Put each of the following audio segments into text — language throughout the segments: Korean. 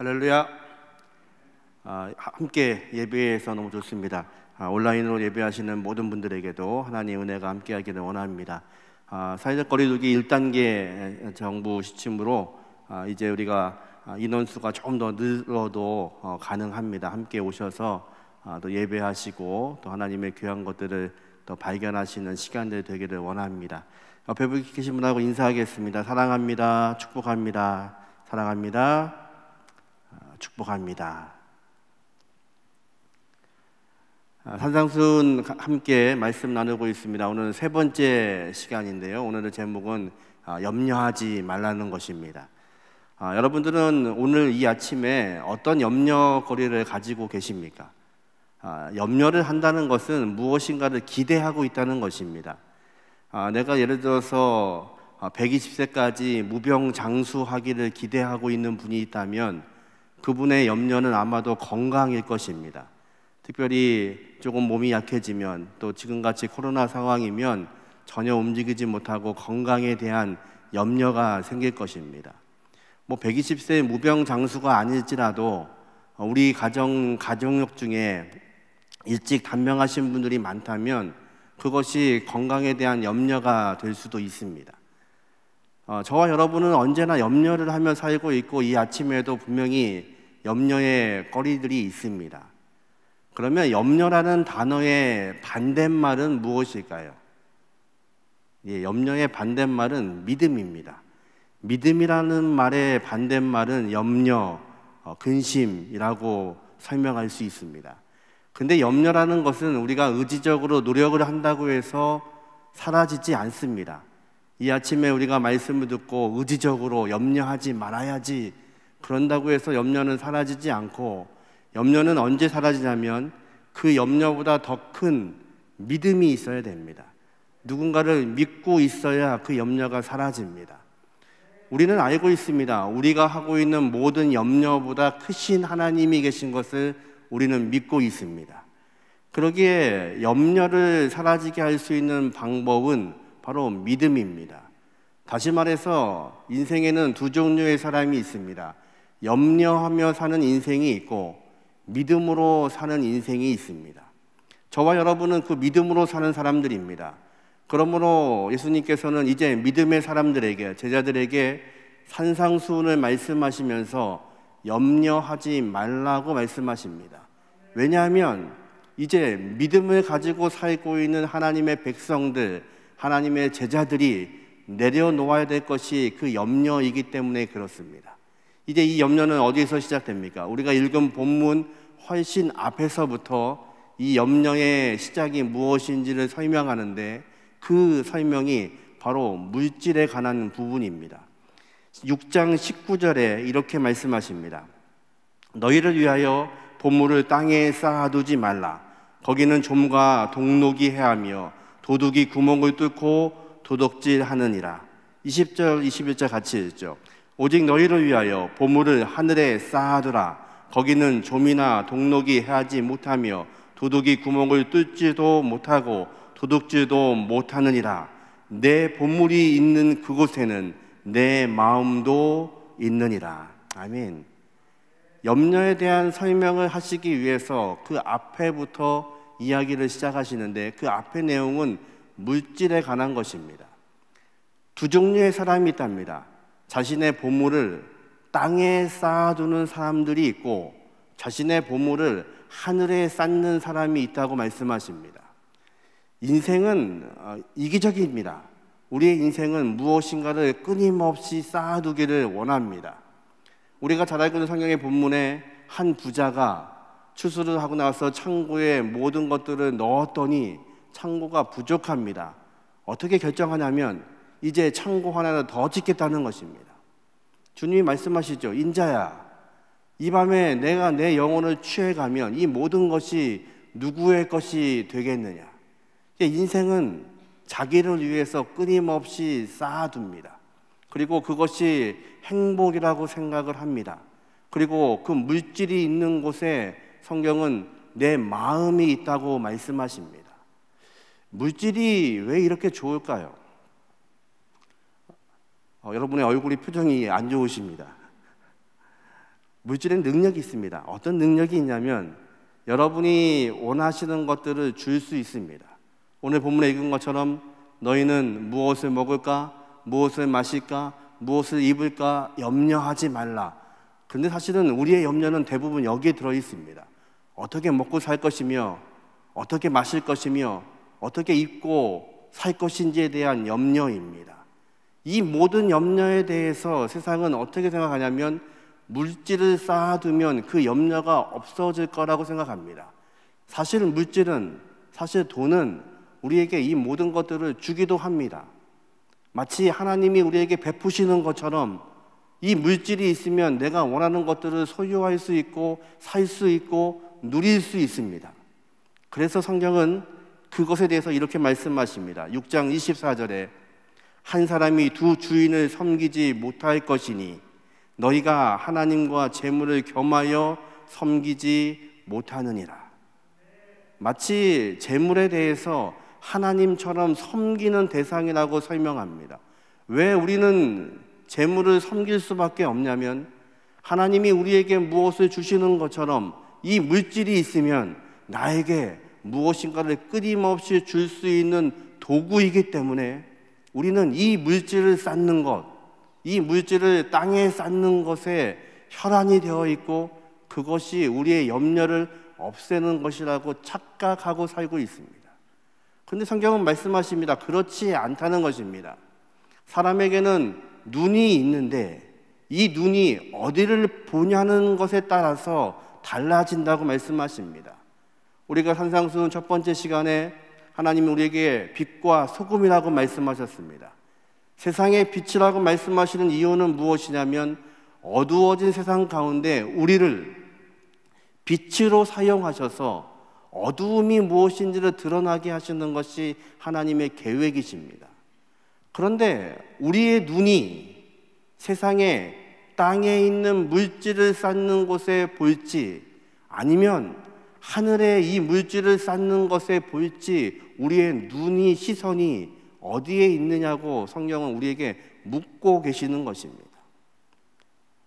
할렐루야. 함께 예배해서 너무 좋습니다. 온라인으로 예배하시는 모든 분들에게도 하나님의 은혜가 함께하기를 원합니다. 사회적 거리두기 1단계 정부 시침으로 이제 우리가 인원수가 조금 더 늘어도 가능합니다. 함께 오셔서 또 예배하시고 또 하나님의 귀한 것들을 또 발견하시는 시간들이 되기를 원합니다. 옆에 계신 분하고 인사하겠습니다. 사랑합니다. 축복합니다. 사랑합니다. 축복합니다. 산상순 함께 말씀 나누고 있습니다. 오늘은 세 번째 시간인데요. 오늘의 제목은 염려하지 말라는 것입니다. 여러분들은 오늘 이 아침에 어떤 염려거리를 가지고 계십니까? 염려를 한다는 것은 무엇인가를 기대하고 있다는 것입니다. 내가 예를 들어서 120세까지 무병장수하기를 기대하고 있는 분이 있다면 그분의 염려는 아마도 건강일 것입니다. 특별히 조금 몸이 약해지면 또 지금같이 코로나 상황이면 전혀 움직이지 못하고 건강에 대한 염려가 생길 것입니다. 120세 무병장수가 아닐지라도 우리 가정력 중에 일찍 단명하신 분들이 많다면 그것이 건강에 대한 염려가 될 수도 있습니다. 저와 여러분은 언제나 염려를 하며 살고 있고 이 아침에도 분명히 염려의 거리들이 있습니다. 그러면 염려라는 단어의 반대말은 무엇일까요? 염려의 반대말은 믿음입니다. 믿음이라는 말의 반대말은 염려, 근심이라고 설명할 수 있습니다. 근데 염려라는 것은 우리가 의지적으로 노력을 한다고 해서 사라지지 않습니다. 이 아침에 우리가 말씀을 듣고 의지적으로 염려하지 말아야지 그런다고 해서 염려는 사라지지 않고, 염려는 언제 사라지냐면 그 염려보다 더 큰 믿음이 있어야 됩니다. 누군가를 믿고 있어야 그 염려가 사라집니다. 우리는 알고 있습니다. 우리가 하고 있는 모든 염려보다 크신 하나님이 계신 것을 우리는 믿고 있습니다. 그러기에 염려를 사라지게 할 수 있는 방법은 바로 믿음입니다. 다시 말해서 인생에는 두 종류의 사람이 있습니다. 염려하며 사는 인생이 있고 믿음으로 사는 인생이 있습니다. 저와 여러분은 그 믿음으로 사는 사람들입니다. 그러므로 예수님께서는 이제 믿음의 사람들에게, 제자들에게 산상수훈을 말씀하시면서 염려하지 말라고 말씀하십니다. 왜냐하면 이제 믿음을 가지고 살고 있는 하나님의 백성들, 하나님의 제자들이 내려놓아야 될 것이 그 염려이기 때문에 그렇습니다. 이제 이 염려는 어디에서 시작됩니까? 우리가 읽은 본문 훨씬 앞에서부터 이 염려의 시작이 무엇인지를 설명하는데 그 설명이 바로 물질에 관한 부분입니다. 6장 19절에 이렇게 말씀하십니다. 너희를 위하여 보물을 땅에 쌓아두지 말라. 거기는 좀과 동록이 해하며 도둑이 구멍을 뚫고 도둑질하느니라. 20절 21절 같이 읽죠. 오직 너희를 위하여 보물을 하늘에 쌓아두라. 거기는 좀이나 동록이 해하지 못하며 도둑이 구멍을 뚫지도 못하고 도둑질도 못하느니라. 내 보물이 있는 그곳에는 내 마음도 있느니라. 아멘. 염려에 대한 설명을 하시기 위해서 그 앞에부터 이야기를 시작하시는데 그 앞의 내용은 물질에 관한 것입니다. 두 종류의 사람이 있답니다. 자신의 보물을 땅에 쌓아두는 사람들이 있고 자신의 보물을 하늘에 쌓는 사람이 있다고 말씀하십니다. 인생은 이기적입니다. 우리의 인생은 무엇인가를 끊임없이 쌓아두기를 원합니다. 우리가 잘 알고 있는 성경의 본문에 한 부자가 추수를 하고 나서 창고에 모든 것들을 넣었더니 창고가 부족합니다. 어떻게 결정하냐면 이제 창고 하나를 더 짓겠다는 것입니다. 주님이 말씀하시죠. 인자야, 이 밤에 내가 내 영혼을 취해가면 이 모든 것이 누구의 것이 되겠느냐. 인생은 자기를 위해서 끊임없이 쌓아둡니다. 그리고 그것이 행복이라고 생각을 합니다. 그리고 그 물질이 있는 곳에 성경은 내 마음이 있다고 말씀하십니다. 물질이 왜 이렇게 좋을까요? 여러분의 얼굴이 표정이 안 좋으십니다. 물질에 능력이 있습니다. 어떤 능력이 있냐면 여러분이 원하시는 것들을 줄 수 있습니다. 오늘 본문에 읽은 것처럼 너희는 무엇을 먹을까? 무엇을 마실까? 무엇을 입을까? 염려하지 말라. 그런데 사실은 우리의 염려는 대부분 여기에 들어 있습니다. 어떻게 먹고 살 것이며 어떻게 마실 것이며 어떻게 입고 살 것인지에 대한 염려입니다. 이 모든 염려에 대해서 세상은 어떻게 생각하냐면 물질을 쌓아두면 그 염려가 없어질 거라고 생각합니다. 사실은 물질은, 사실 돈은 우리에게 이 모든 것들을 주기도 합니다. 마치 하나님이 우리에게 베푸시는 것처럼 이 물질이 있으면 내가 원하는 것들을 소유할 수 있고 살 수 있고 누릴 수 있습니다. 그래서 성경은 그것에 대해서 이렇게 말씀하십니다. 6장 24절에 한 사람이 두 주인을 섬기지 못할 것이니 너희가 하나님과 재물을 겸하여 섬기지 못하느니라. 마치 재물에 대해서 하나님처럼 섬기는 대상이라고 설명합니다. 왜 우리는 재물을 섬길 수밖에 없냐면 하나님이 우리에게 무엇을 주시는 것처럼 이 물질이 있으면 나에게 무엇인가를 끊임없이 줄 수 있는 도구이기 때문에 우리는 이 물질을 쌓는 것, 이 물질을 땅에 쌓는 것에 혈안이 되어 있고 그것이 우리의 염려를 없애는 것이라고 착각하고 살고 있습니다. 그런데 성경은 말씀하십니다. 그렇지 않다는 것입니다. 사람에게는 눈이 있는데 이 눈이 어디를 보냐는 것에 따라서 달라진다고 말씀하십니다. 우리가 산상수훈 첫 번째 시간에 하나님이 우리에게 빛과 소금이라고 말씀하셨습니다. 세상의 빛이라고 말씀하시는 이유는 무엇이냐면 어두워진 세상 가운데 우리를 빛으로 사용하셔서 어두움이 무엇인지를 드러나게 하시는 것이 하나님의 계획이십니다. 그런데 우리의 눈이 세상에 땅에 있는 물질을 쌓는 곳에 볼지 아니면 하늘에 이 물질을 쌓는 것에 볼지 우리의 눈이 시선이 어디에 있느냐고 성경은 우리에게 묻고 계시는 것입니다.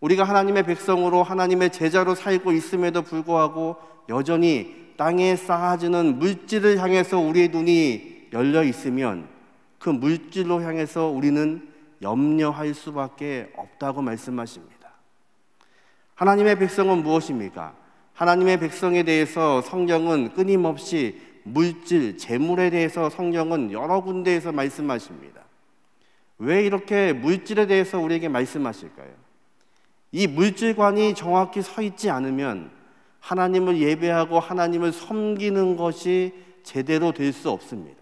우리가 하나님의 백성으로 하나님의 제자로 살고 있음에도 불구하고 여전히 땅에 쌓아지는 물질을 향해서 우리의 눈이 열려 있으면 그 물질로 향해서 우리는 염려할 수밖에 없다고 말씀하십니다. 하나님의 백성은 무엇입니까? 하나님의 백성에 대해서 성경은 끊임없이 물질, 재물에 대해서 성경은 여러 군데에서 말씀하십니다. 왜 이렇게 물질에 대해서 우리에게 말씀하실까요? 이 물질관이 정확히 서 있지 않으면 하나님을 예배하고 하나님을 섬기는 것이 제대로 될 수 없습니다.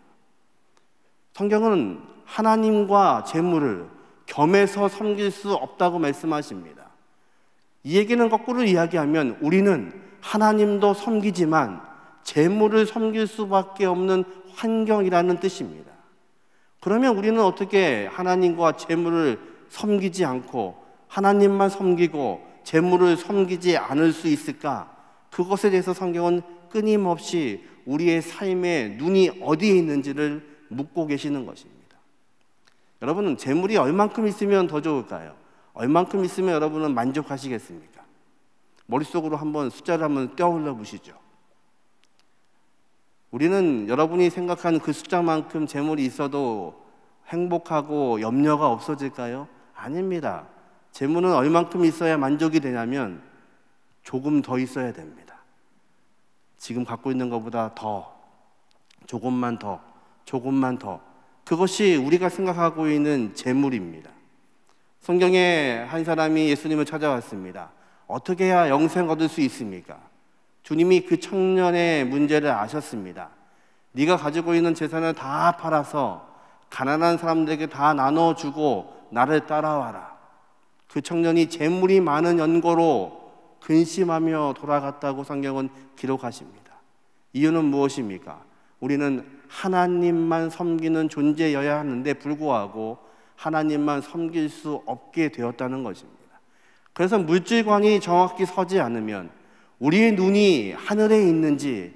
성경은 하나님과 재물을 겸해서 섬길 수 없다고 말씀하십니다. 이 얘기는 거꾸로 이야기하면 우리는 하나님도 섬기지만 재물을 섬길 수밖에 없는 환경이라는 뜻입니다. 그러면 우리는 어떻게 하나님과 재물을 섬기지 않고 하나님만 섬기고 재물을 섬기지 않을 수 있을까? 그것에 대해서 성경은 끊임없이 우리의 삶의 눈이 어디에 있는지를 묻고 계시는 것입니다. 여러분은 재물이 얼만큼 있으면 더 좋을까요? 얼만큼 있으면 여러분은 만족하시겠습니까? 머릿속으로 한번 숫자를 한번 떠올려 보시죠. 우리는 여러분이 생각하는 그 숫자만큼 재물이 있어도 행복하고 염려가 없어질까요? 아닙니다. 재물은 얼만큼 있어야 만족이 되냐면 조금 더 있어야 됩니다. 지금 갖고 있는 것보다 더, 조금만 더, 조금만 더. 그것이 우리가 생각하고 있는 재물입니다. 성경에 한 사람이 예수님을 찾아왔습니다. 어떻게 해야 영생 얻을 수 있습니까? 주님이 그 청년의 문제를 아셨습니다. 네가 가지고 있는 재산을 다 팔아서 가난한 사람들에게 다 나눠주고 나를 따라와라. 그 청년이 재물이 많은 연고로 근심하며 돌아갔다고 성경은 기록하십니다. 이유는 무엇입니까? 우리는 하나님만 섬기는 존재여야 하는데 불구하고 하나님만 섬길 수 없게 되었다는 것입니다. 그래서 물질관이 정확히 서지 않으면 우리의 눈이 하늘에 있는지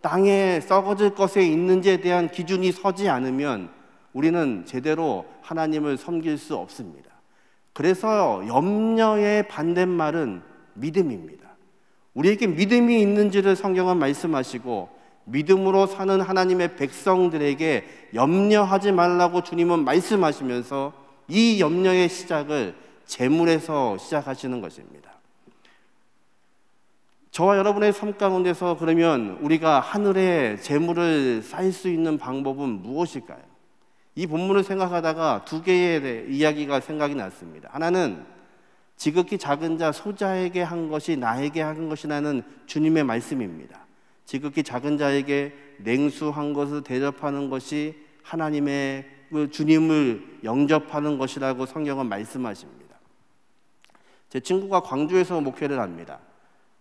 땅에 썩어질 것에 있는지에 대한 기준이 서지 않으면 우리는 제대로 하나님을 섬길 수 없습니다. 그래서 염려의 반대말은 믿음입니다. 우리에게 믿음이 있는지를 성경은 말씀하시고 믿음으로 사는 하나님의 백성들에게 염려하지 말라고 주님은 말씀하시면서 이 염려의 시작을 재물에서 시작하시는 것입니다. 저와 여러분의 삶 가운데서 그러면 우리가 하늘에 재물을 쌓을 수 있는 방법은 무엇일까요? 이 본문을 생각하다가 두 개의 이야기가 생각이 났습니다. 하나는 지극히 작은 자 소자에게 한 것이 나에게 한 것이라는 주님의 말씀입니다. 지극히 작은 자에게 냉수한 것을 대접하는 것이 하나님의 주님을 영접하는 것이라고 성경은 말씀하십니다. 제 친구가 광주에서 목회를 합니다.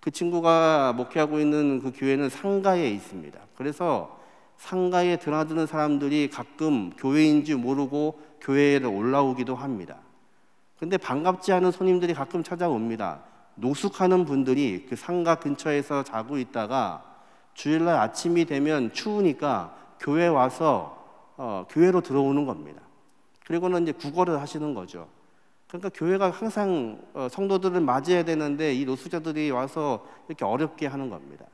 그 친구가 목회하고 있는 그 교회는 상가에 있습니다. 그래서 상가에 드나드는 사람들이 가끔 교회인지 모르고 교회에 올라오기도 합니다. 근데 반갑지 않은 손님들이 가끔 찾아옵니다. 노숙하는 분들이 그 상가 근처에서 자고 있다가 주일날 아침이 되면 추우니까 교회 와서 교회로 들어오는 겁니다. 그리고는 이제 구걸을 하시는 거죠. 그러니까 교회가 항상 성도들을 맞이해야 되는데 이 노숙자들이 와서 이렇게 어렵게 하는 겁니다.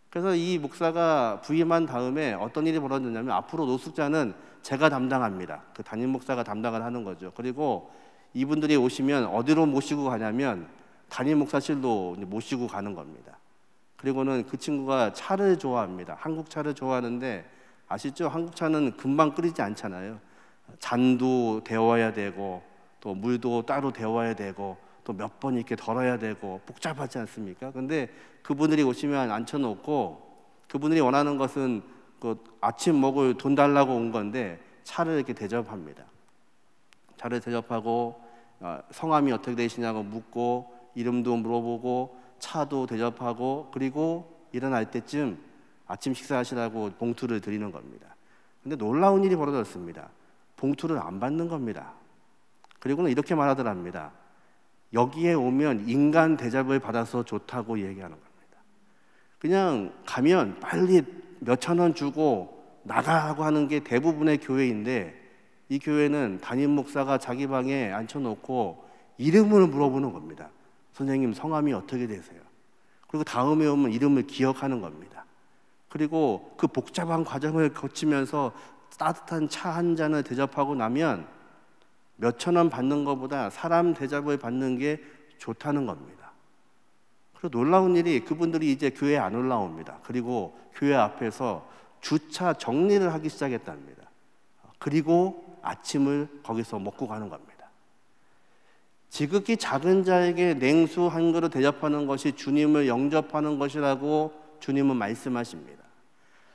그래서 이 목사가 부임한 다음에 어떤 일이 벌어졌냐면 앞으로 노숙자는 제가 담당합니다. 그 담임 목사가 담당을 하는 거죠. 그리고 이분들이 오시면 어디로 모시고 가냐면 담임 목사실로 모시고 가는 겁니다. 그리고는 그 친구가 차를 좋아합니다. 한국 차를 좋아하는데 아시죠? 한국 차는 금방 끓이지 않잖아요. 잔도 데워야 되고 또 물도 따로 데워야 되고 또 몇 번 이렇게 덜어야 되고 복잡하지 않습니까? 근데 그분들이 오시면 앉혀놓고 그분들이 원하는 것은 그 아침 먹을 돈 달라고 온 건데 차를 이렇게 대접합니다. 차를 대접하고 성함이 어떻게 되시냐고 묻고 이름도 물어보고 차도 대접하고 그리고 일어날 때쯤 아침 식사하시라고 봉투를 드리는 겁니다. 근데 놀라운 일이 벌어졌습니다. 봉투를 안 받는 겁니다. 그리고는 이렇게 말하더랍니다. 여기에 오면 인간 대접을 받아서 좋다고 얘기하는 겁니다. 그냥 가면 빨리 몇천 원 주고 나가라고 하는 게 대부분의 교회인데 이 교회는 담임 목사가 자기 방에 앉혀놓고 이름을 물어보는 겁니다. 선생님 성함이 어떻게 되세요? 그리고 다음에 오면 이름을 기억하는 겁니다. 그리고 그 복잡한 과정을 거치면서 따뜻한 차 한 잔을 대접하고 나면 몇천 원 받는 것보다 사람 대접을 받는 게 좋다는 겁니다. 그리고 놀라운 일이 그분들이 이제 교회에 안 올라옵니다. 그리고 교회 앞에서 주차 정리를 하기 시작했답니다. 그리고 아침을 거기서 먹고 가는 겁니다. 지극히 작은 자에게 냉수 한 그릇 대접하는 것이 주님을 영접하는 것이라고 주님은 말씀하십니다.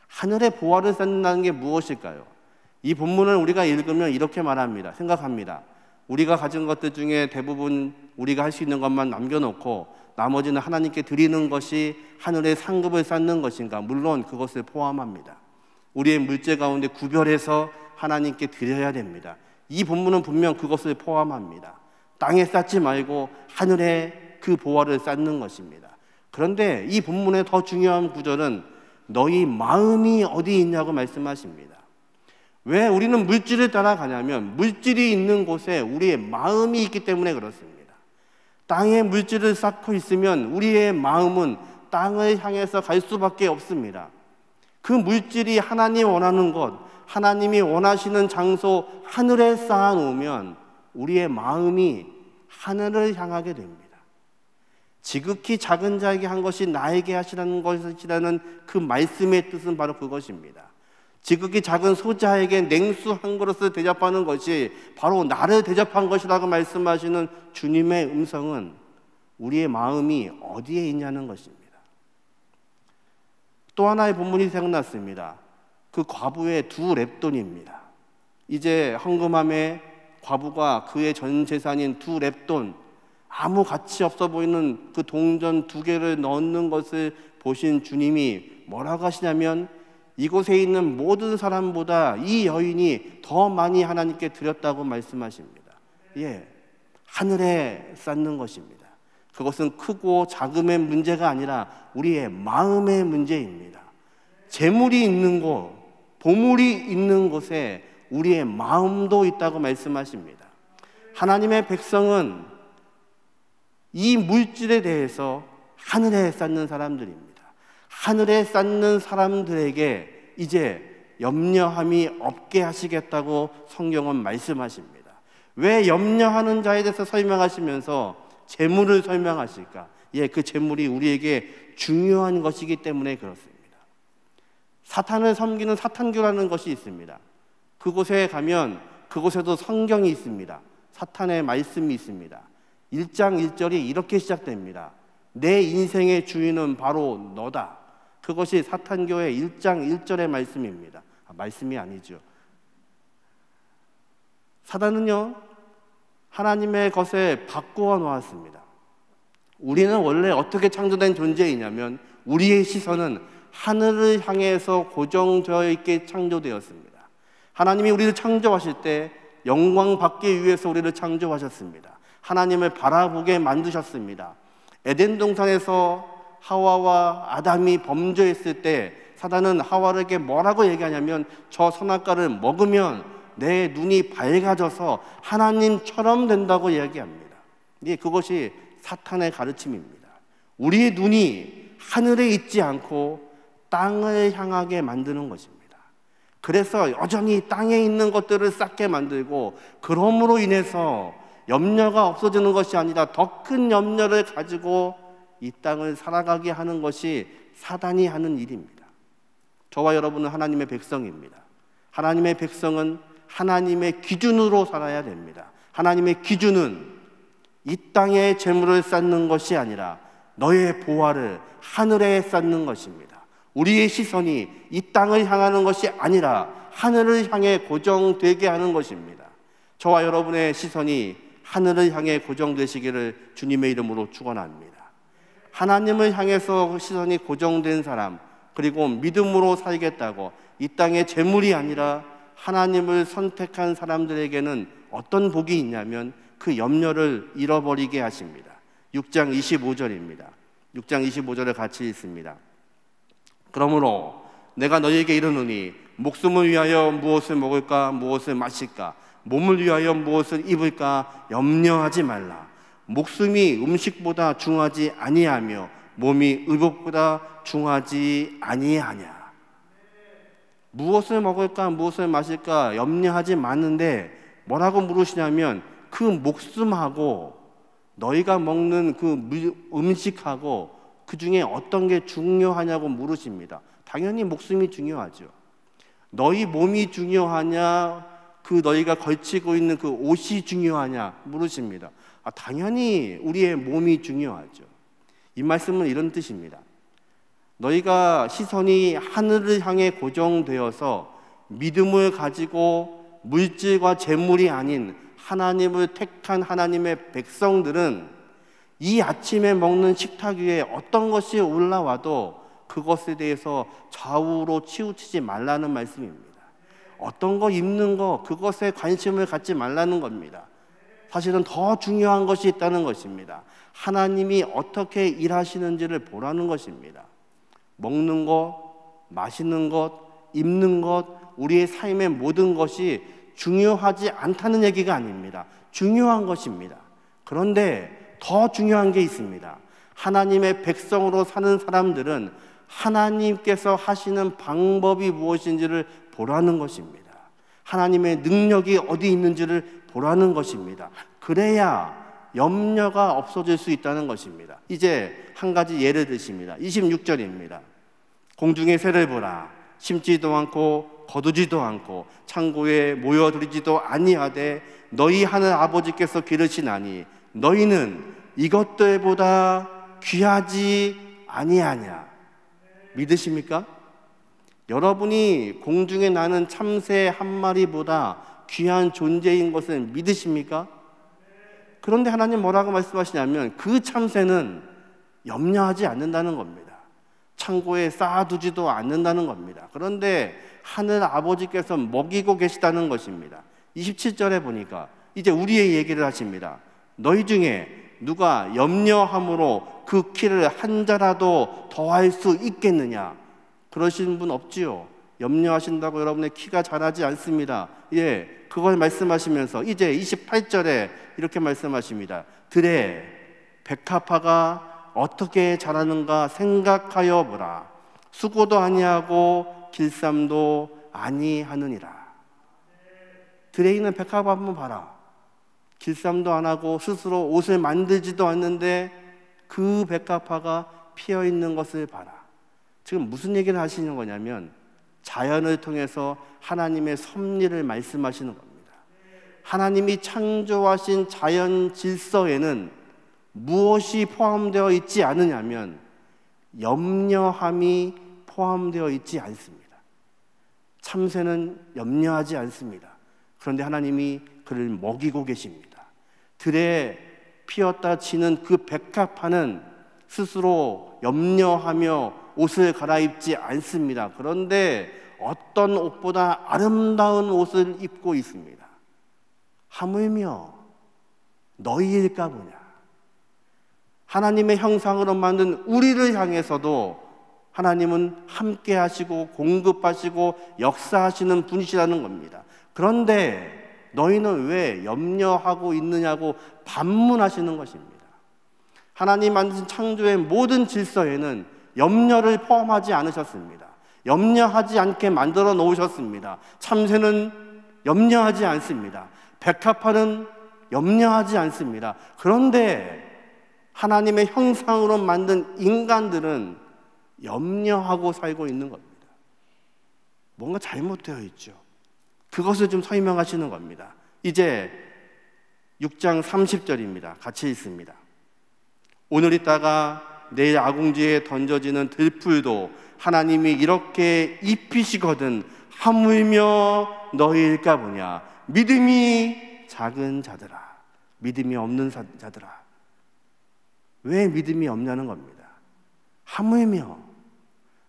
하늘의 보화를 쌓는다는 게 무엇일까요? 이 본문을 우리가 읽으면 이렇게 말합니다. 생각합니다. 우리가 가진 것들 중에 대부분 우리가 할 수 있는 것만 남겨놓고 나머지는 하나님께 드리는 것이 하늘의 상급을 쌓는 것인가? 물론 그것을 포함합니다. 우리의 물질 가운데 구별해서 하나님께 드려야 됩니다. 이 본문은 분명 그것을 포함합니다. 땅에 쌓지 말고 하늘에 그 보화를 쌓는 것입니다. 그런데 이 본문의 더 중요한 구절은 너희 마음이 어디 있냐고 말씀하십니다. 왜 우리는 물질을 따라가냐면 물질이 있는 곳에 우리의 마음이 있기 때문에 그렇습니다. 땅에 물질을 쌓고 있으면 우리의 마음은 땅을 향해서 갈 수밖에 없습니다. 그 물질이 하나님 원하는 것, 하나님이 원하시는 장소 하늘에 쌓아놓으면 우리의 마음이 하늘을 향하게 됩니다. 지극히 작은 자에게 한 것이 나에게 하시라는 것이라는 그 말씀의 뜻은 바로 그것입니다. 지극히 작은 소자에게 냉수 한 그릇을 대접하는 것이 바로 나를 대접한 것이라고 말씀하시는 주님의 음성은 우리의 마음이 어디에 있냐는 것입니다. 또 하나의 본문이 생각났습니다. 그 과부의 두 렙돈입니다. 이제 헌금함에 과부가 그의 전 재산인 두 렙돈, 아무 가치 없어 보이는 그 동전 두 개를 넣는 것을 보신 주님이 뭐라고 하시냐면 이곳에 있는 모든 사람보다 이 여인이 더 많이 하나님께 드렸다고 말씀하십니다. 하늘에 쌓는 것입니다. 그것은 크고 작음의 문제가 아니라 우리의 마음의 문제입니다. 재물이 있는 곳, 보물이 있는 곳에 우리의 마음도 있다고 말씀하십니다. 하나님의 백성은 이 물질에 대해서 하늘에 쌓는 사람들입니다. 하늘에 쌓는 사람들에게 이제 염려함이 없게 하시겠다고 성경은 말씀하십니다. 왜 염려하는 자에 대해서 설명하시면서 재물을 설명하실까? 그 재물이 우리에게 중요한 것이기 때문에 그렇습니다. 사탄을 섬기는 사탄교라는 것이 있습니다. 그곳에 가면 그곳에도 성경이 있습니다. 사탄의 말씀이 있습니다. 1장 1절이 이렇게 시작됩니다. 내 인생의 주인은 바로 너다. 그것이 사탄교의 1장 1절의 말씀입니다. 말씀이 아니죠. 사단은요, 하나님의 것에 바꾸어 놓았습니다. 우리는 원래 어떻게 창조된 존재이냐면 우리의 시선은 하늘을 향해서 고정되어 있게 창조되었습니다. 하나님이 우리를 창조하실 때 영광 받기 위해서 우리를 창조하셨습니다. 하나님을 바라보게 만드셨습니다. 에덴 동산에서 하와와 아담이 범죄했을 때 사단은 하와에게 뭐라고 얘기하냐면 저 선악과를 먹으면 내 눈이 밝아져서 하나님처럼 된다고 이야기합니다. 그것이 사탄의 가르침입니다. 우리의 눈이 하늘에 있지 않고 땅을 향하게 만드는 것입니다. 그래서 여전히 땅에 있는 것들을 쌓게 만들고, 그럼으로 인해서 염려가 없어지는 것이 아니라 더 큰 염려를 가지고 이 땅을 살아가게 하는 것이 사단이 하는 일입니다. 저와 여러분은 하나님의 백성입니다. 하나님의 백성은 하나님의 기준으로 살아야 됩니다. 하나님의 기준은 이 땅에 재물을 쌓는 것이 아니라 너의 보화를 하늘에 쌓는 것입니다. 우리의 시선이 이 땅을 향하는 것이 아니라 하늘을 향해 고정되게 하는 것입니다. 저와 여러분의 시선이 하늘을 향해 고정되시기를 주님의 이름으로 축원합니다. 하나님을 향해서 시선이 고정된 사람, 그리고 믿음으로 살겠다고 이 땅의 재물이 아니라 하나님을 선택한 사람들에게는 어떤 복이 있냐면 그 염려를 잃어버리게 하십니다. 6장 25절입니다. 6장 25절을 같이 읽습니다. 그러므로 내가 너희에게 이르노니 목숨을 위하여 무엇을 먹을까 무엇을 마실까 몸을 위하여 무엇을 입을까 염려하지 말라. 목숨이 음식보다 중하지 아니하며 몸이 의복보다 중하지 아니하냐. 무엇을 먹을까 무엇을 마실까 염려하지 마는데 뭐라고 물으시냐면 그 목숨하고 너희가 먹는 그 음식하고 그 중에 어떤 게 중요하냐고 물으십니다. 당연히 목숨이 중요하죠. 너희 몸이 중요하냐 그 너희가 걸치고 있는 그 옷이 중요하냐 물으십니다. 당연히 우리의 몸이 중요하죠. 이 말씀은 이런 뜻입니다. 너희가 시선이 하늘을 향해 고정되어서 믿음을 가지고 물질과 재물이 아닌 하나님을 택한 하나님의 백성들은 이 아침에 먹는 식탁 위에 어떤 것이 올라와도 그것에 대해서 좌우로 치우치지 말라는 말씀입니다. 어떤 거 입는 거 그것에 관심을 갖지 말라는 겁니다. 사실은 더 중요한 것이 있다는 것입니다. 하나님이 어떻게 일하시는지를 보라는 것입니다. 먹는 것, 마시는 것, 입는 것, 우리의 삶의 모든 것이 중요하지 않다는 얘기가 아닙니다. 중요한 것입니다. 그런데 더 중요한 게 있습니다. 하나님의 백성으로 사는 사람들은 하나님께서 하시는 방법이 무엇인지를 보라는 것입니다. 하나님의 능력이 어디 있는지를 보라는 것입니다. 그래야 염려가 없어질 수 있다는 것입니다. 이제 한 가지 예를 드십니다. 26절입니다. 공중의 새를 보라. 심지도 않고 거두지도 않고 창고에 모여들이지도 아니하되 너희 하늘 아버지께서 기르시나니 너희는 이것들보다 귀하지 아니하냐. 믿으십니까? 여러분이 공중에 나는 참새 한 마리보다 귀한 존재인 것을 믿으십니까? 그런데 하나님 뭐라고 말씀하시냐면 그 참새는 염려하지 않는다는 겁니다. 창고에 쌓아두지도 않는다는 겁니다. 그런데 하늘 아버지께서 먹이고 계시다는 것입니다. 27절에 보니까 이제 우리의 얘기를 하십니다. 너희 중에 누가 염려함으로 그 키를 한 자라도 더할 수 있겠느냐? 그러시는 분 없지요. 염려하신다고 여러분의 키가 자라지 않습니다. 그걸 말씀하시면서 이제 28절에 이렇게 말씀하십니다. 들에 백합화가 어떻게 자라는가 생각하여 보라. 수고도 아니하고 길쌈도 아니하느니라. 들에 있는 백합화 한번 봐라. 길쌈도 안 하고 스스로 옷을 만들지도 않는데 그 백합화가 피어 있는 것을 봐라. 지금 무슨 얘기를 하시는 거냐면 자연을 통해서 하나님의 섭리를 말씀하시는 겁니다. 하나님이 창조하신 자연 질서에는 무엇이 포함되어 있지 않느냐면 염려함이 포함되어 있지 않습니다. 참새는 염려하지 않습니다. 그런데 하나님이 그를 먹이고 계십니다. 들에 피었다 치는 그 백합화는 스스로 염려하며 옷을 갈아입지 않습니다. 그런데 어떤 옷보다 아름다운 옷을 입고 있습니다. 하물며 너희일까 보냐. 하나님의 형상으로 만든 우리를 향해서도 하나님은 함께 하시고 공급하시고 역사하시는 분이시라는 겁니다. 그런데 너희는 왜 염려하고 있느냐고 반문하시는 것입니다. 하나님 만드신 창조의 모든 질서에는 염려를 포함하지 않으셨습니다. 염려하지 않게 만들어 놓으셨습니다. 참새는 염려하지 않습니다. 백합화는 염려하지 않습니다. 그런데 하나님의 형상으로 만든 인간들은 염려하고 살고 있는 겁니다. 뭔가 잘못되어 있죠. 그것을 좀 설명하시는 겁니다. 이제 6장 30절입니다. 같이 읽습니다. 오늘 있다가 내일 아궁지에 던져지는 들풀도 하나님이 이렇게 입히시거든 하물며 너희일까 보냐. 믿음이 작은 자들아, 믿음이 없는 자들아. 왜 믿음이 없냐는 겁니다. 하물며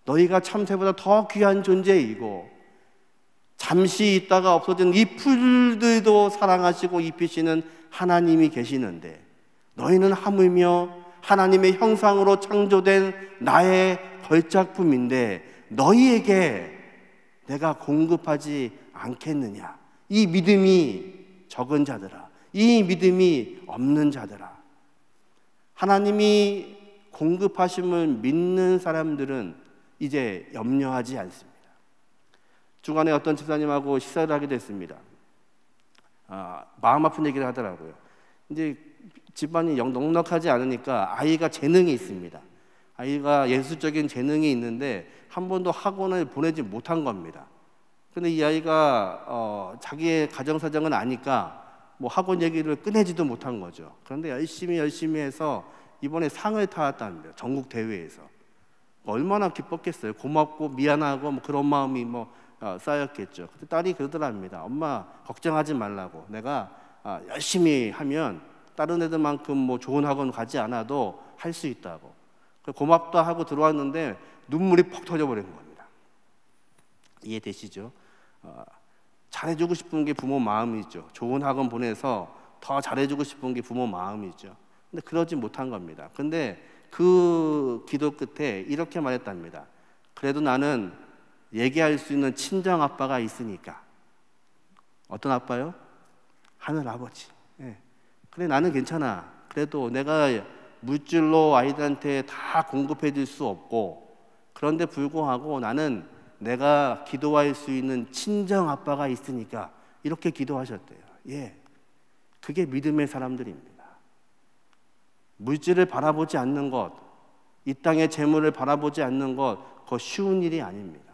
너희가 참새보다 더 귀한 존재이고 잠시 있다가 없어진 이 풀들도 사랑하시고 입히시는 하나님이 계시는데 너희는 하물며 하나님의 형상으로 창조된 나의 걸작품인데 너희에게 내가 공급하지 않겠느냐. 이 믿음이 적은 자들아, 이 믿음이 없는 자들아. 하나님이 공급하심을 믿는 사람들은 이제 염려하지 않습니다. 주간에 어떤 집사님하고 식사를 하게 됐습니다. 마음 아픈 얘기를 하더라고요. 이제 집안이 넉넉하지 않으니까 아이가 재능이 있습니다. 아이가 예술적인 재능이 있는데 한 번도 학원을 보내지 못한 겁니다. 근데 이 아이가 자기의 가정사정은 아니까 뭐 학원 얘기를 꺼내지도 못한 거죠. 그런데 열심히 해서 이번에 상을 타왔답니다. 전국 대회에서. 얼마나 기뻤겠어요. 고맙고 미안하고 뭐 그런 마음이 쌓였겠죠. 그때 딸이 그러더랍니다. 엄마 걱정하지 말라고. 내가 열심히 하면 다른 애들만큼 뭐 좋은 학원 가지 않아도 할 수 있다고. 고맙다 하고 들어왔는데 눈물이 퍽 터져버린 겁니다. 이해되시죠? 잘해주고 싶은 게 부모 마음이죠. 좋은 학원 보내서 더 잘해주고 싶은 게 부모 마음이죠. 근데 그러지 못한 겁니다. 근데 그 기도 끝에 이렇게 말했답니다. 그래도 나는 얘기할 수 있는 친정 아빠가 있으니까. 어떤 아빠요? 하늘 아버지. 예. 그래 나는 괜찮아. 그래도 내가 물질로 아이들한테 다 공급해 줄 수 없고 그런데 불구하고 나는 내가 기도할 수 있는 친정 아빠가 있으니까 이렇게 기도하셨대요. 예, 그게 믿음의 사람들입니다. 물질을 바라보지 않는 것, 이 땅의 재물을 바라보지 않는 것, 그거 쉬운 일이 아닙니다.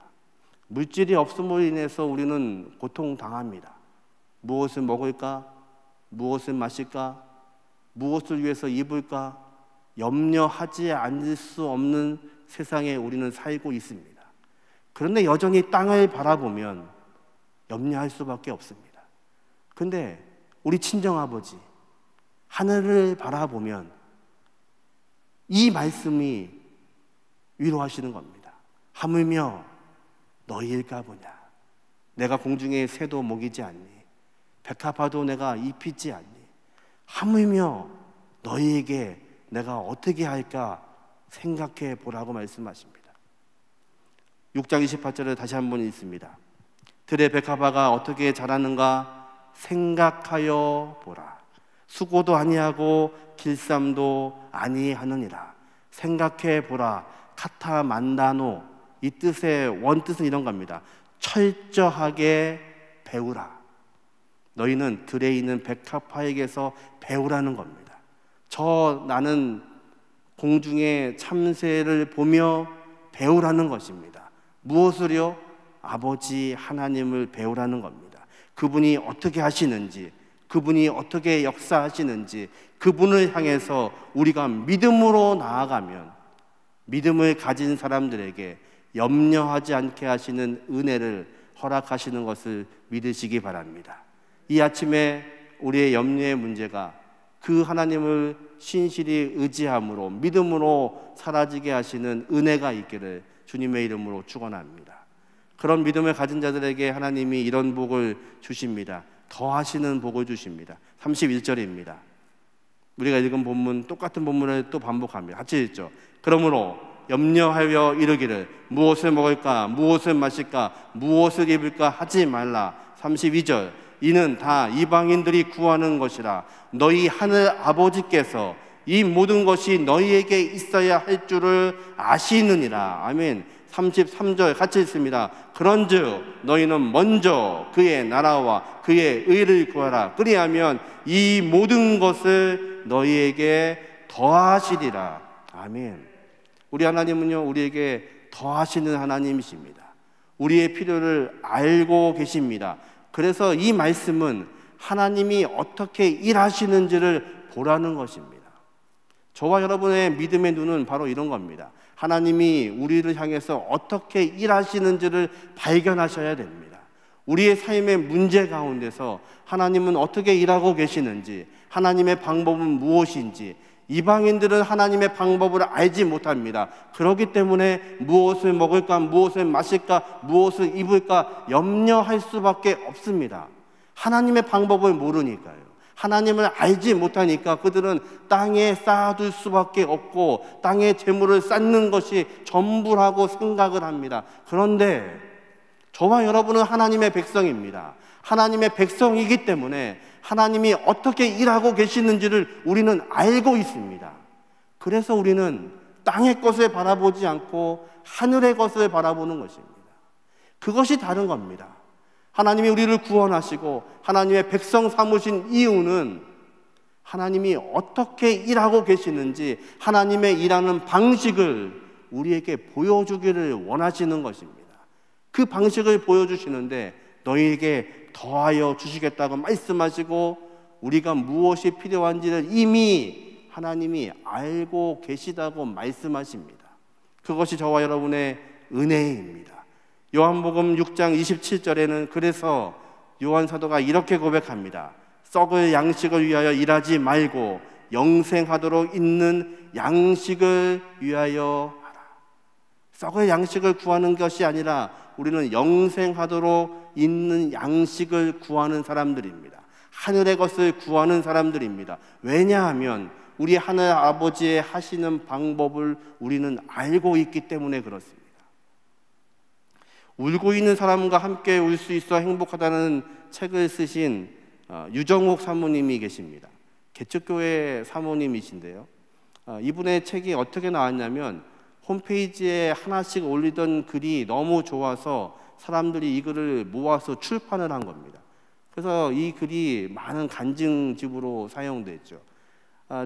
물질이 없음으로 인해서 우리는 고통당합니다. 무엇을 먹을까? 무엇을 마실까? 무엇을 위해서 입을까? 염려하지 않을 수 없는 세상에 우리는 살고 있습니다. 그런데 여전히 땅을 바라보면 염려할 수밖에 없습니다. 그런데 우리 친정아버지 하늘을 바라보면 이 말씀이 위로하시는 겁니다. 하물며 너희일까 보냐. 내가 공중의 새도 먹이지 않니? 백합화도 내가 입히지 않니? 하물며 너희에게 내가 어떻게 할까 생각해 보라고 말씀하십니다. 6장 28절을 다시 한번 읽습니다. 들의 백합화가 어떻게 자라는가 생각하여 보라. 수고도 아니하고 길쌈도 아니하느니라. 생각해 보라. 카타 만다노. 이 뜻의 원뜻은 이런 겁니다. 철저하게 배우라. 너희는 들에 있는 백합화에게서 배우라는 겁니다. 나는 공중의 참새를 보며 배우라는 것입니다. 무엇을요? 아버지 하나님을 배우라는 겁니다. 그분이 어떻게 하시는지, 그분이 어떻게 역사하시는지, 그분을 향해서 우리가 믿음으로 나아가면 믿음을 가진 사람들에게 염려하지 않게 하시는 은혜를 허락하시는 것을 믿으시기 바랍니다. 이 아침에 우리의 염려의 문제가 그 하나님을 신실히 의지함으로 믿음으로 사라지게 하시는 은혜가 있기를 주님의 이름으로 축원합니다. 그런 믿음을 가진 자들에게 하나님이 이런 복을 주십니다. 더하시는 복을 주십니다. 31절입니다. 우리가 읽은 본문, 똑같은 본문을 또 반복합니다. 같이 읽죠. 그러므로 염려하여 이르기를 무엇을 먹을까, 무엇을 마실까, 무엇을 입을까 하지 말라. 32절. 이는 다 이방인들이 구하는 것이라. 너희 하늘 아버지께서 이 모든 것이 너희에게 있어야 할 줄을 아시느니라. 아멘. 33절 같이 읽습니다. 그런즉 너희는 먼저 그의 나라와 그의 의를 구하라. 그리하면 이 모든 것을 너희에게 더하시리라. 아멘. 우리 하나님은요, 우리에게 더하시는 하나님이십니다. 우리의 필요를 알고 계십니다. 그래서 이 말씀은 하나님이 어떻게 일하시는지를 보라는 것입니다. 저와 여러분의 믿음의 눈은 바로 이런 겁니다. 하나님이 우리를 향해서 어떻게 일하시는지를 발견하셔야 됩니다. 우리의 삶의 문제 가운데서 하나님은 어떻게 일하고 계시는지, 하나님의 방법은 무엇인지, 이방인들은 하나님의 방법을 알지 못합니다. 그렇기 때문에 무엇을 먹을까, 무엇을 마실까, 무엇을 입을까 염려할 수밖에 없습니다. 하나님의 방법을 모르니까요. 하나님을 알지 못하니까 그들은 땅에 쌓아둘 수밖에 없고 땅에 재물을 쌓는 것이 전부라고 생각을 합니다. 그런데 저와 여러분은 하나님의 백성입니다. 하나님의 백성이기 때문에 하나님이 어떻게 일하고 계시는지를 우리는 알고 있습니다. 그래서 우리는 땅의 것을 바라보지 않고 하늘의 것을 바라보는 것입니다. 그것이 다른 겁니다. 하나님이 우리를 구원하시고 하나님의 백성 삼으신 이유는 하나님이 어떻게 일하고 계시는지 하나님의 일하는 방식을 우리에게 보여주기를 원하시는 것입니다. 그 방식을 보여주시는데 너희에게 더하여 주시겠다고 말씀하시고 우리가 무엇이 필요한지를 이미 하나님이 알고 계시다고 말씀하십니다. 그것이 저와 여러분의 은혜입니다. 요한복음 6장 27절에는 그래서 요한 사도가 이렇게 고백합니다. 썩을 양식을 위하여 일하지 말고 영생하도록 있는 양식을 위하여 하라. 썩을 양식을 구하는 것이 아니라 우리는 영생하도록 있는 양식을 구하는 사람들입니다. 하늘의 것을 구하는 사람들입니다. 왜냐하면 우리 하늘 아버지의 하시는 방법을 우리는 알고 있기 때문에 그렇습니다. 울고 있는 사람과 함께 울 수 있어 행복하다는 책을 쓰신 유정옥 사모님이 계십니다. 개척교회 사모님이신데요. 이분의 책이 어떻게 나왔냐면 홈페이지에 하나씩 올리던 글이 너무 좋아서 사람들이 이 글을 모아서 출판을 한 겁니다. 그래서 이 글이 많은 간증집으로 사용됐죠.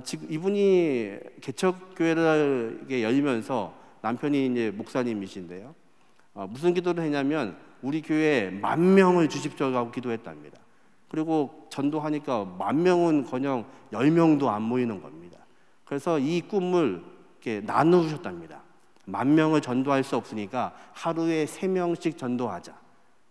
지금 이분이 개척교회를 열면서 남편이 이제 목사님이신데요. 무슨 기도를 했냐면 우리 교회에 10,000명을 주십시오 하고 기도했답니다. 그리고 전도하니까 10,000명은커녕 10명도 안 모이는 겁니다. 그래서 이 꿈을 이렇게 나누셨답니다. 10,000명을 전도할 수 없으니까 하루에 3명씩 전도하자.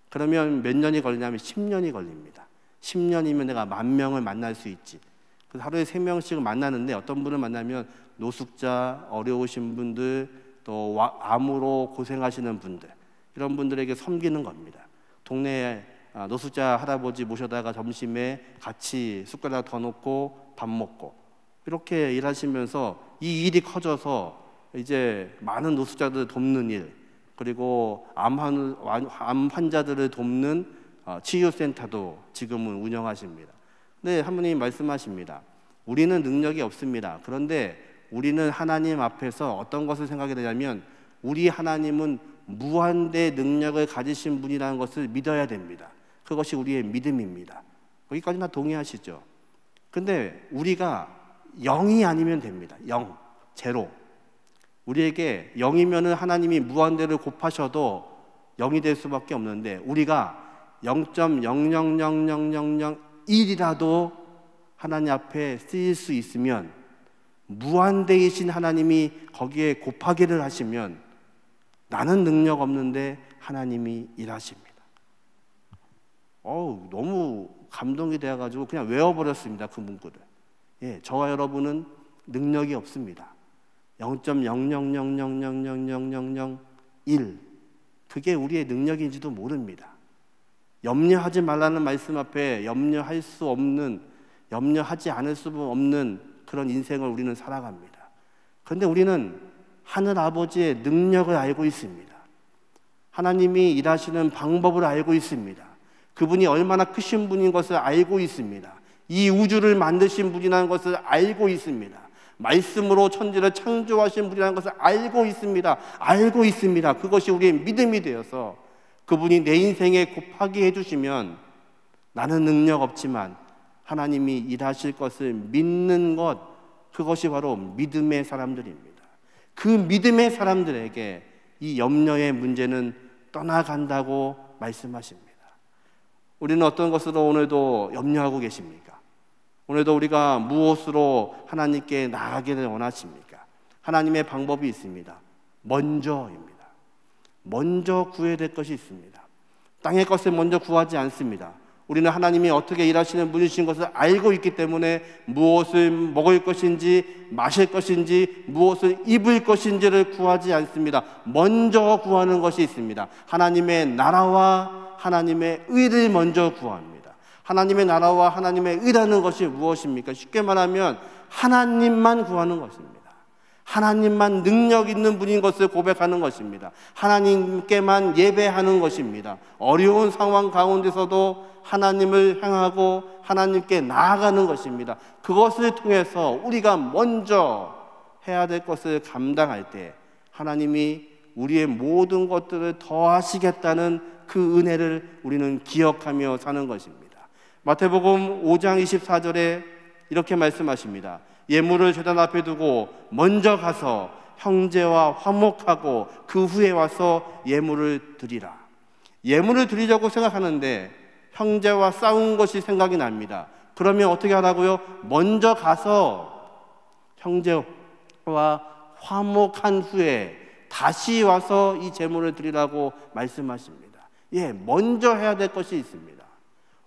그러면 몇 년이 걸리냐면 10년이 걸립니다. 10년이면 내가 10,000명을 만날 수 있지. 그래서 하루에 3명씩을 만나는데 어떤 분을 만나면 노숙자, 어려우신 분들, 또 암으로 고생하시는 분들, 이런 분들에게 섬기는 겁니다. 동네에 노숙자 할아버지 모셔다가 점심에 같이 숟가락 더 놓고 밥 먹고 이렇게 일하시면서 이 일이 커져서 이제 많은 노숙자들을 돕는 일, 그리고 암 환자들을 돕는 치유센터도 지금은 운영하십니다. 네, 하나님이 말씀하십니다. 우리는 능력이 없습니다. 그런데 우리는 하나님 앞에서 어떤 것을 생각해야 되냐면 우리 하나님은 무한대 능력을 가지신 분이라는 것을 믿어야 됩니다. 그것이 우리의 믿음입니다. 거기까지 다 동의하시죠? 근데 우리가 0이 아니면 됩니다. 0, 제로. 우리에게 0이면은 하나님이 무한대를 곱하셔도 0이 될 수밖에 없는데 우리가 0.000001이라도 하나님 앞에 쓰일 수 있으면 무한대이신 하나님이 거기에 곱하기를 하시면 나는 능력 없는데 하나님이 일하십니다. 너무 감동이 되어가지고 그냥 외워버렸습니다. 그 문구를. 예, 저와 여러분은 능력이 없습니다. 0.0000000001 그게 우리의 능력인지도 모릅니다. 염려하지 말라는 말씀 앞에 염려하지 않을 수 없는 그런 인생을 우리는 살아갑니다. 그런데 우리는 하늘 아버지의 능력을 알고 있습니다. 하나님이 일하시는 방법을 알고 있습니다. 그분이 얼마나 크신 분인 것을 알고 있습니다. 이 우주를 만드신 분이라는 것을 알고 있습니다. 말씀으로 천지를 창조하신 분이라는 것을 알고 있습니다. 알고 있습니다. 그것이 우리의 믿음이 되어서 그분이 내 인생에 곱하기 해주시면 나는 능력 없지만 하나님이 일하실 것을 믿는 것, 그것이 바로 믿음의 사람들입니다. 그 믿음의 사람들에게 이 염려의 문제는 떠나간다고 말씀하십니다. 우리는 어떤 것으로 오늘도 염려하고 계십니까? 오늘도 우리가 무엇으로 하나님께 나아가기를 원하십니까? 하나님의 방법이 있습니다. 먼저입니다. 먼저 구해야 될 것이 있습니다. 땅의 것을 먼저 구하지 않습니다. 우리는 하나님이 어떻게 일하시는 분이신 것을 알고 있기 때문에 무엇을 먹을 것인지 마실 것인지 무엇을 입을 것인지를 구하지 않습니다. 먼저 구하는 것이 있습니다. 하나님의 나라와 하나님의 의를 먼저 구합니다. 하나님의 나라와 하나님의 의라는 것이 무엇입니까? 쉽게 말하면 하나님만 구하는 것입니다. 하나님만 능력 있는 분인 것을 고백하는 것입니다. 하나님께만 예배하는 것입니다. 어려운 상황 가운데서도 하나님을 향하고 하나님께 나아가는 것입니다. 그것을 통해서 우리가 먼저 해야 될 것을 감당할 때 하나님이 우리의 모든 것들을 더하시겠다는 그 은혜를 우리는 기억하며 사는 것입니다. 마태복음 5장 24절에 이렇게 말씀하십니다. 예물을 제단 앞에 두고 먼저 가서 형제와 화목하고 그 후에 와서 예물을 드리라. 예물을 드리려고 생각하는데 형제와 싸운 것이 생각이 납니다. 그러면 어떻게 하라고요? 먼저 가서 형제와 화목한 후에 다시 와서 이 제물을 드리라고 말씀하십니다. 예, 먼저 해야 될 것이 있습니다.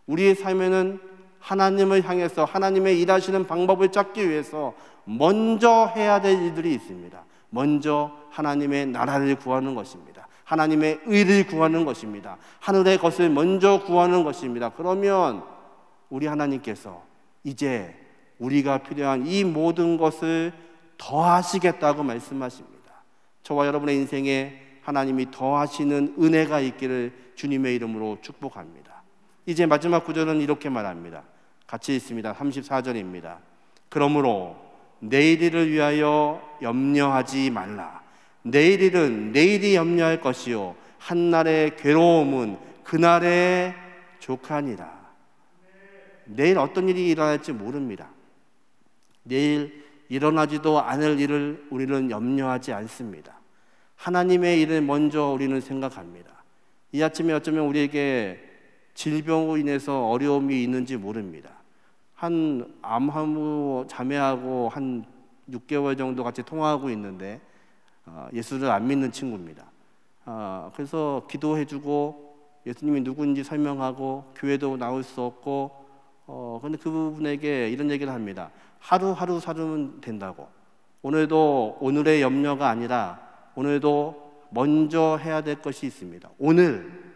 우리의 삶에는 하나님을 향해서 하나님의 일하시는 방법을 찾기 위해서 먼저 해야 될 일들이 있습니다. 먼저 하나님의 나라를 구하는 것입니다. 하나님의 의를 구하는 것입니다. 하늘의 것을 먼저 구하는 것입니다. 그러면 우리 하나님께서 이제 우리가 필요한 이 모든 것을 더하시겠다고 말씀하십니다. 저와 여러분의 인생에 하나님이 더하시는 은혜가 있기를 주님의 이름으로 축복합니다. 이제 마지막 구절은 이렇게 말합니다. 같이 읽습니다. 34절입니다. 그러므로 내일 일을 위하여 염려하지 말라. 내일 일은 내일이 염려할 것이요 한날의 괴로움은 그날의 족하니라. 내일 어떤 일이 일어날지 모릅니다. 내일 일어나지도 않을 일을 우리는 염려하지 않습니다. 하나님의 일을 먼저 우리는 생각합니다. 이 아침에 어쩌면 우리에게 질병으로 인해서 어려움이 있는지 모릅니다. 한 암하무 자매하고 한 6개월 정도 같이 통화하고 있는데 예수를 안 믿는 친구입니다. 그래서 기도해주고 예수님이 누군지 설명하고 교회도 나올 수 없고 근데 그분에게 이런 얘기를 합니다. 하루하루 살면 된다고. 오늘도 오늘의 염려가 아니라 오늘도 먼저 해야 될 것이 있습니다. 오늘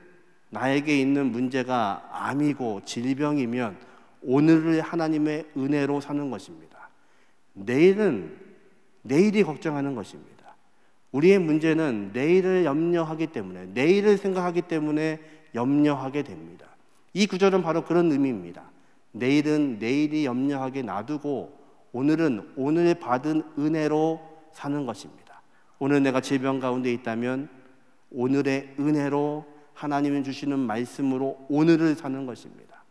나에게 있는 문제가 암이고 질병이면 오늘을 하나님의 은혜로 사는 것입니다. 내일은 내일이 걱정하는 것입니다. 우리의 문제는 내일을 염려하기 때문에 내일을 생각하기 때문에 염려하게 됩니다. 이 구절은 바로 그런 의미입니다. 내일은 내일이 염려하게 놔두고 오늘은 오늘 받은 은혜로 사는 것입니다. 오늘 내가 질병 가운데 있다면 오늘의 은혜로 하나님이 주시는 말씀으로 오늘을 사는 것입니다.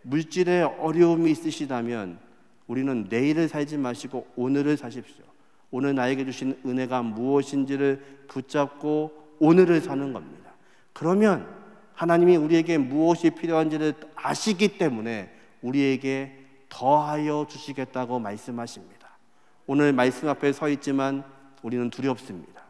물질에 어려움이 있으시다면 우리는 내일을 살지 마시고 오늘을 사십시오. 오늘 나에게 주신 은혜가 무엇인지를 붙잡고 오늘을 사는 겁니다. 그러면 하나님이 우리에게 무엇이 필요한지를 아시기 때문에 우리에게 더하여 주시겠다고 말씀하십니다. 오늘 말씀 앞에 서 있지만 우리는 두렵습니다.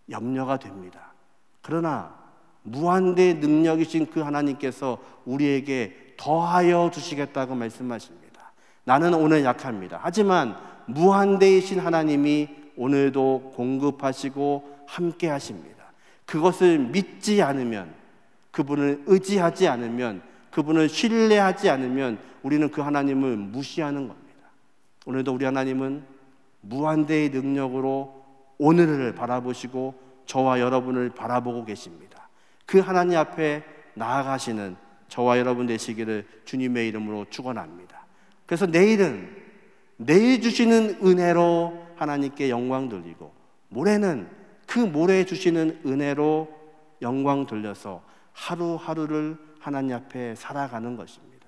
염려가 됩니다. 그러나 무한대 능력이신 그 하나님께서 우리에게 더하여 주시겠다고 말씀하십니다. 나는 오늘 약합니다. 하지만 무한대이신 하나님이 오늘도 공급하시고 함께 하십니다. 그것을 믿지 않으면, 그분을 의지하지 않으면, 그분을 신뢰하지 않으면 우리는 그 하나님을 무시하는 겁니다. 오늘도 우리 하나님은 무한대의 능력으로 오늘을 바라보시고 저와 여러분을 바라보고 계십니다. 그 하나님 앞에 나아가시는 저와 여러분 되시기를 주님의 이름으로 축원합니다. 그래서 내일은 내일 주시는 은혜로 하나님께 영광 돌리고, 모레는 그 모레 주시는 은혜로 영광 돌려서 하루하루를 하나님 앞에 살아가는 것입니다.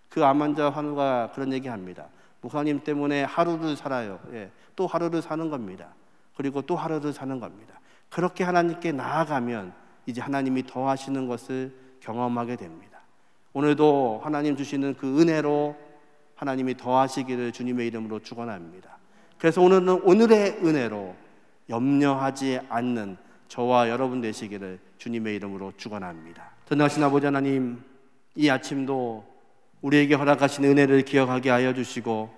그 암 환자 환우가 그런 얘기합니다. 목사님 때문에 하루를 살아요. 또 하루를 사는 겁니다. 그리고 또 하루를 사는 겁니다. 그렇게 하나님께 나아가면 이제 하나님이 더하시는 것을 경험하게 됩니다. 오늘도 하나님 주시는 그 은혜로 하나님이 더하시기를 주님의 이름으로 축원합니다. 그래서 오늘은 오늘의 은혜로 염려하지 않는 저와 여러분 되시기를 주님의 이름으로 축원합니다. 전능하신 아버지 하나님, 이 아침도 우리에게 허락하신 은혜를 기억하게 하여 주시고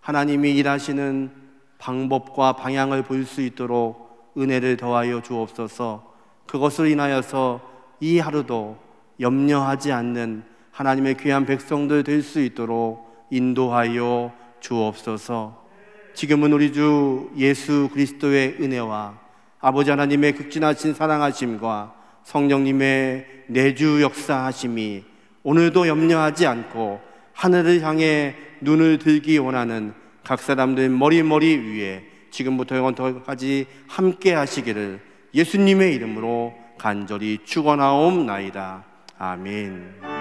하나님이 일하시는 방법과 방향을 볼 수 있도록 은혜를 더하여 주옵소서. 그것을 인하여서 이 하루도 염려하지 않는 하나님의 귀한 백성들 될 수 있도록 인도하여 주옵소서. 지금은 우리 주 예수 그리스도의 은혜와 아버지 하나님의 극진하신 사랑하심과 성령님의 내주 역사하심이 오늘도 염려하지 않고 하늘을 향해 눈을 들기 원하는 각 사람들 머리 위에 지금부터 영원토까지 함께 하시기를 예수님의 이름으로 간절히 축원하옵나이다. 아멘.